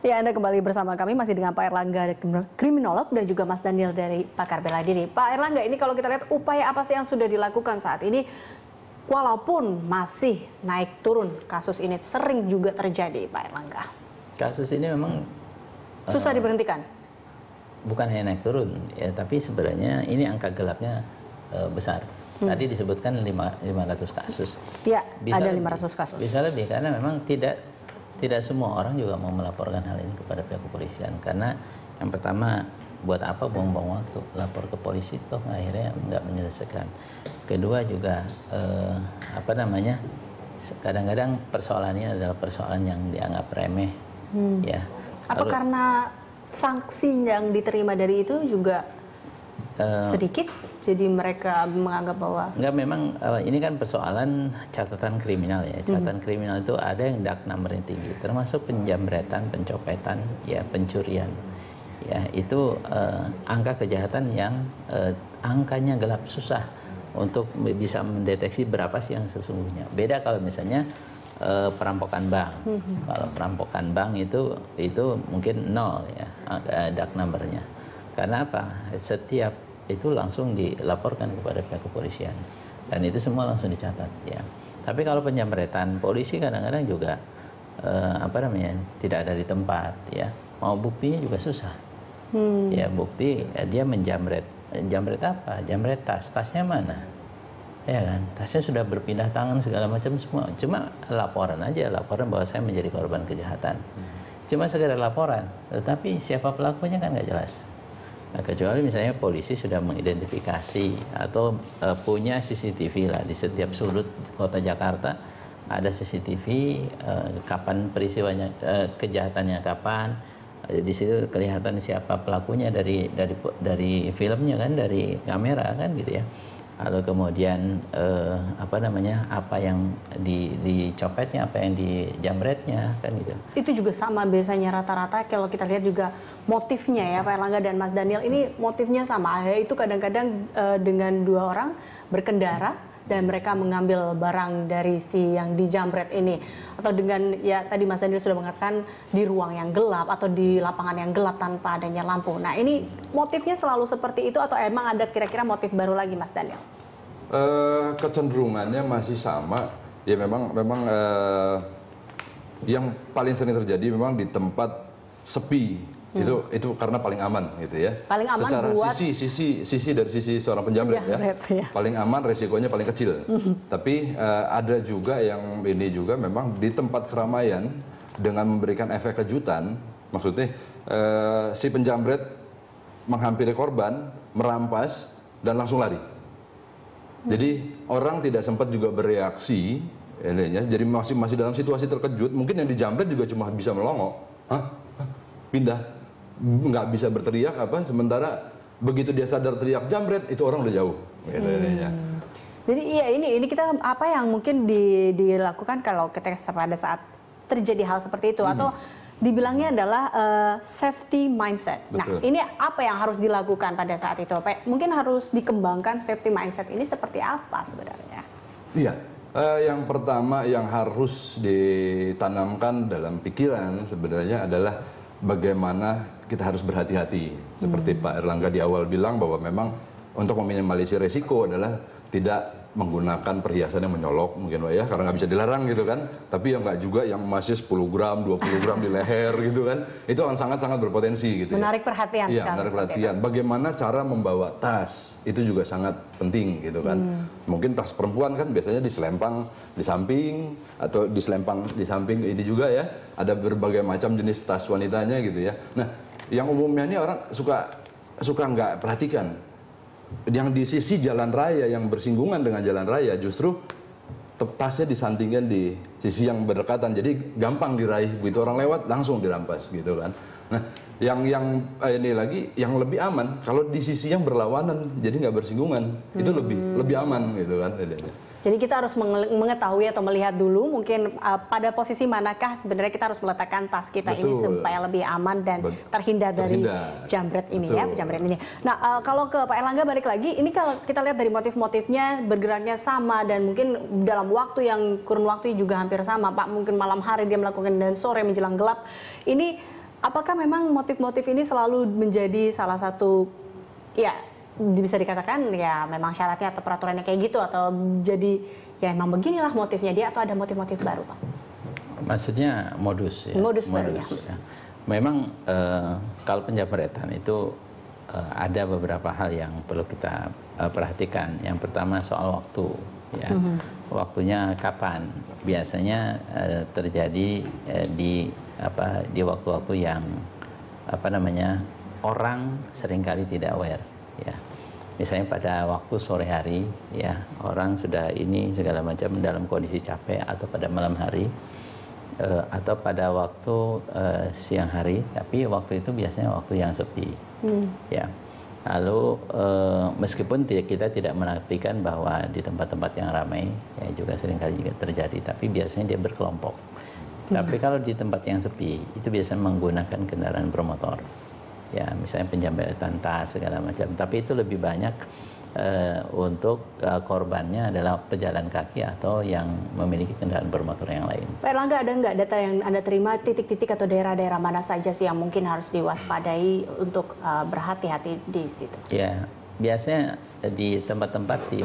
Ya, Anda kembali bersama kami masih dengan Pak Erlangga, kriminolog, dan juga Mas Daniel dari Pakar Bela Diri. Pak Erlangga, ini kalau kita lihat upaya apa sih yang sudah dilakukan saat ini, walaupun masih naik turun kasus ini sering juga terjadi, Pak Erlangga? Kasus ini memang susah diberhentikan. Bukan hanya naik turun, ya, tapi sebenarnya ini angka gelapnya besar. Tadi disebutkan 500 kasus. Ya, bisa ada lebih, 500 kasus. Bisa lebih karena memang tidak semua orang juga mau melaporkan hal ini kepada pihak kepolisian, karena yang pertama, buat apa buang-buang waktu lapor ke polisi toh akhirnya nggak menyelesaikan. Kedua juga kadang-kadang persoalannya adalah persoalan yang dianggap remeh. Ya. Apa karena sanksi yang diterima dari itu juga sedikit, jadi mereka menganggap bahwa enggak, memang ini kan persoalan catatan kriminal ya. Catatan kriminal itu ada yang dark number-nya tinggi, termasuk penjamretan, pencopetan, ya pencurian. Ya, itu angka kejahatan yang angkanya gelap, susah untuk bisa mendeteksi berapa sih yang sesungguhnya. Beda kalau misalnya perampokan bank. Kalau perampokan bank itu mungkin 0 ya dark number-nya. Karena apa? Setiap itu langsung dilaporkan kepada pihak kepolisian dan itu semua langsung dicatat ya. Tapi kalau penjamretan, polisi kadang-kadang juga tidak ada di tempat ya. Mau buktinya juga susah. Ya bukti dia menjamret apa? Jamret tasnya mana? Ya kan, tasnya sudah berpindah tangan segala macam semua. Cuma laporan bahwa saya menjadi korban kejahatan. Cuma sekedar laporan, tetapi siapa pelakunya kan nggak jelas. Nah, kecuali misalnya polisi sudah mengidentifikasi atau punya CCTV lah di setiap sudut kota Jakarta, ada CCTV kapan peristiwanya, kejahatannya kapan, di situ kelihatan siapa pelakunya dari filmnya kan, dari kamera kan gitu ya. Lalu kemudian apa yang dicopetnya, apa yang dijamretnya kan gitu. Itu juga sama biasanya rata-rata kalau kita lihat juga motifnya ya Pak Erlangga dan Mas Daniel, ini motifnya sama, yaitu kadang-kadang dengan 2 orang berkendara dan mereka mengambil barang dari si yang dijamret ini, atau dengan ya tadi Mas Daniel sudah mengatakan di ruang yang gelap atau di lapangan yang gelap tanpa adanya lampu. Nah, ini motifnya selalu seperti itu atau emang ada kira-kira motif baru lagi, Mas Daniel? Kecenderungannya masih sama ya, memang yang paling sering terjadi memang di tempat sepi. Itu karena paling aman gitu ya. Paling aman secara buat sisi dari sisi seorang penjamret ya. Paling aman, resikonya paling kecil. Tapi ada juga yang ini juga memang di tempat keramaian dengan memberikan efek kejutan. Maksudnya si penjamret menghampiri korban, merampas dan langsung lari. Jadi orang tidak sempat juga bereaksi, jadi masih dalam situasi terkejut. Mungkin yang dijamret juga cuma bisa melongo, pindah. Nggak bisa berteriak sementara begitu dia sadar teriak jamret itu orang udah jauh. Jadi iya, ini kita apa yang mungkin dilakukan kalau kita pada saat terjadi hal seperti itu atau dibilangnya adalah safety mindset. Betul. Nah, ini apa yang harus dilakukan pada saat itu? Mungkin harus dikembangkan safety mindset ini seperti apa sebenarnya? Iya. Yang pertama yang harus ditanamkan dalam pikiran sebenarnya adalah bagaimana kita harus berhati-hati. Seperti Pak Erlangga di awal bilang bahwa memang untuk meminimalisir resiko adalah tidak menggunakan perhiasan yang menyolok mungkin ya, karena nggak bisa dilarang gitu kan. Tapi yang nggak juga yang masih 10 gram, 20 gram di leher gitu kan. Itu akan sangat-sangat berpotensi gitu. Menarik perhatian sekali. Iya, menarik perhatian. Bagaimana cara membawa tas, itu juga sangat penting gitu kan. Mungkin tas perempuan kan biasanya diselempang di samping atau diselempang di samping ini juga ya. Ada berbagai macam jenis tas wanitanya gitu ya. Nah, yang umumnya ini orang suka nggak perhatikan. Yang di sisi jalan raya yang bersinggungan dengan jalan raya justru tasnya disandingkan di sisi yang berdekatan, jadi gampang diraih begitu orang lewat langsung dirampas gitu kan. Nah, yang ini lagi yang lebih aman kalau di sisi yang berlawanan, jadi nggak bersinggungan, itu lebih aman gitu kan. Jadi kita harus mengetahui atau melihat dulu mungkin pada posisi manakah sebenarnya kita harus meletakkan tas kita ini supaya lebih aman dan terhindar dari jamret ini. Betul. Ya, jamret ini. Nah, kalau ke Pak Erlangga balik lagi, ini kalau kita lihat dari motif-motifnya bergeraknya sama dan mungkin dalam waktu yang kurun waktu juga hampir sama, Pak. Mungkin malam hari dia melakukan dan sore menjelang gelap. Ini Apakah memang motif-motif ini selalu menjadi salah satu, ya bisa dikatakan ya memang syaratnya atau peraturannya kayak gitu, atau jadi ya emang beginilah motifnya dia, atau ada motif-motif baru, Pak? Maksudnya modus ya. Modus barunya. Ya. Memang kalau penjamretan itu ada beberapa hal yang perlu kita perhatikan. Yang pertama soal waktu, ya. Waktunya kapan? Biasanya terjadi di waktu-waktu yang orang seringkali tidak aware, ya. Misalnya pada waktu sore hari, ya, orang sudah ini segala macam dalam kondisi capek, atau pada malam hari, atau pada waktu siang hari, tapi waktu itu biasanya waktu yang sepi, ya. Lalu meskipun kita tidak menafikan bahwa di tempat-tempat yang ramai, ya juga seringkali juga terjadi, tapi biasanya dia berkelompok. Tapi kalau di tempat yang sepi, itu biasanya menggunakan kendaraan bermotor, ya, misalnya penjamretan tas segala macam. Tapi itu lebih banyak untuk korbannya adalah pejalan kaki atau yang memiliki kendaraan bermotor yang lain. Pak Erlangga, ada nggak data yang Anda terima titik-titik atau daerah-daerah mana saja sih yang mungkin harus diwaspadai untuk berhati-hati di situ? Ya, biasanya di tempat-tempat di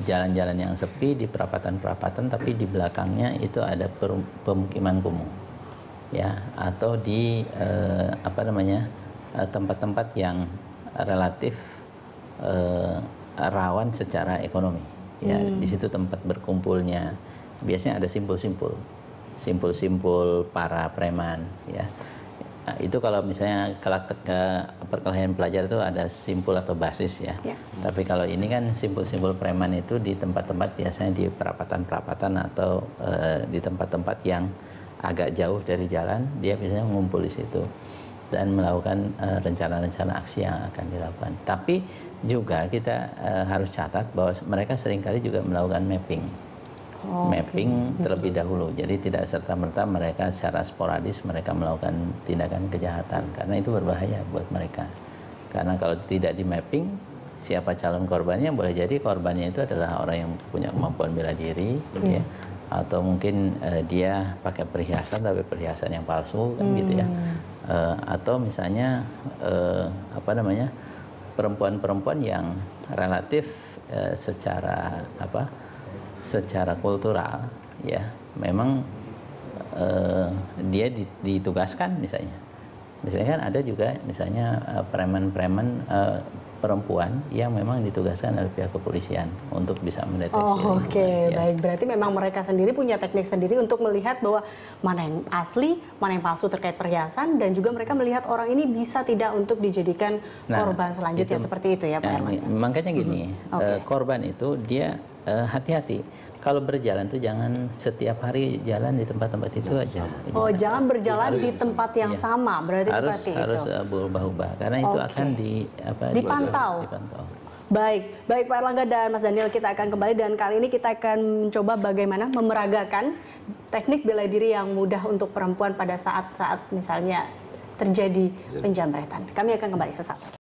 jalan-jalan yang sepi, di perapatan-perapatan, tapi di belakangnya itu ada pemukiman kumuh, ya, atau di tempat-tempat yang relatif rawan secara ekonomi, ya. Di situ tempat berkumpulnya biasanya ada simpul-simpul para preman, ya. Nah, itu kalau misalnya perkelahian pelajar itu ada simpul atau basis, ya. Tapi kalau ini kan simpul-simpul preman itu di tempat-tempat biasanya di perapatan-perapatan atau di tempat-tempat yang agak jauh dari jalan, dia biasanya mengumpul di situ dan melakukan rencana-rencana aksi yang akan dilakukan. Tapi juga kita harus catat bahwa mereka seringkali juga melakukan mapping. Mapping terlebih dahulu. Jadi tidak serta-merta mereka secara sporadis mereka melakukan tindakan kejahatan, karena itu berbahaya buat mereka. Karena kalau tidak di mapping, siapa calon korbannya, boleh jadi korbannya itu adalah orang yang punya kemampuan bela diri, ya. Atau mungkin dia pakai perhiasan tapi perhiasan yang palsu, kan gitu, ya. Atau misalnya perempuan-perempuan yang relatif secara kultural, ya, memang dia ditugaskan, misalnya kan ada juga misalnya preman-preman perempuan yang memang ditugaskan oleh pihak kepolisian untuk bisa mendeteksi. Ya. Baik, berarti memang mereka sendiri punya teknik sendiri untuk melihat bahwa mana yang asli, mana yang palsu terkait perhiasan, dan juga mereka melihat orang ini bisa tidak untuk dijadikan korban selanjutnya, seperti itu ya, Pak Erlangga. Makanya gini, korban itu dia hati-hati. Kalau berjalan tuh jangan setiap hari jalan di tempat-tempat itu aja. Jangan berjalan di tempat yang sama, berarti seperti itu. Harus berubah-ubah, karena itu akan dipantau. Baik Pak Erlangga dan Mas Daniel, kita akan kembali, dan kali ini kita akan mencoba bagaimana memeragakan teknik bela diri yang mudah untuk perempuan pada saat-saat misalnya terjadi penjamretan. Kami akan kembali sesaat.